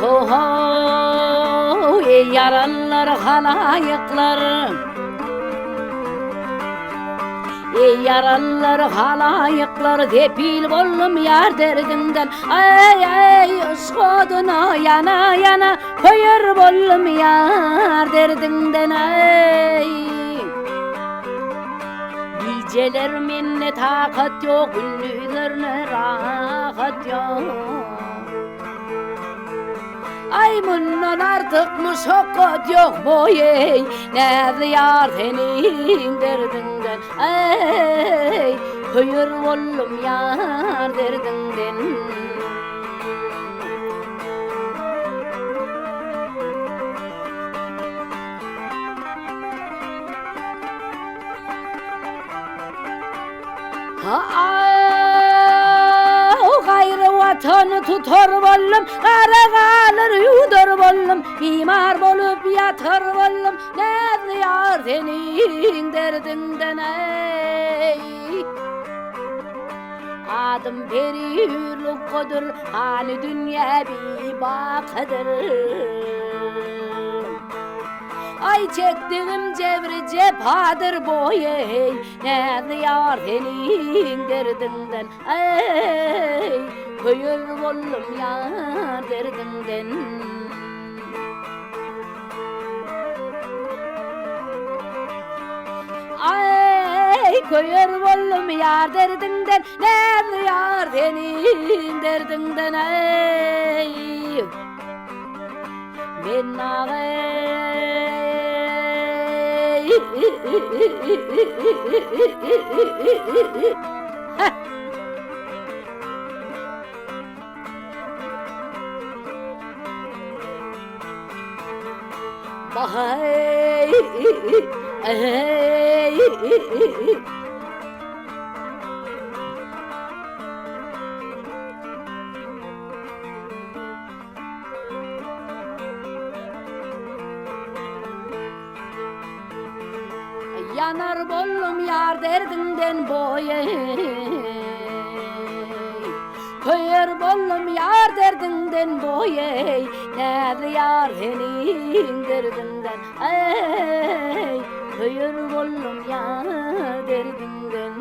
Oho, ey yaralılar, halayıklar. Ey yaralılar, halayıklar, tepil bollum yar derdinden. Ay ay, ışkoduna yana yana, koyur bollum yar derdinden. Ay, geceler minne takat yok, gündüzlerine rahat yok. Ay bundan artık muşakkat yok boy, ne ziyar senin derdinden. Ay, koyur oğlum yar derdinden. Vatanı tutar bollum, kara kalır yudur bollum, imar bolup yatır bollum, ne ziyar senin derdinden. Ey adım periluk kodur, hani dünya bir bakıdır. Ay çektiğim cevri cephadır boy, ey ne ziyar senin derdinden. Ey koyur bollum yar derdinden. Ay koyur bollum yar derdinden, ne ziyar senin derdinden. Ey ben Bahay yanar bollum yar derdinden boy, koyur bollum yar derdinden boy, ne ziyar senin derdinden. Ey koyur bollum yar derdinden.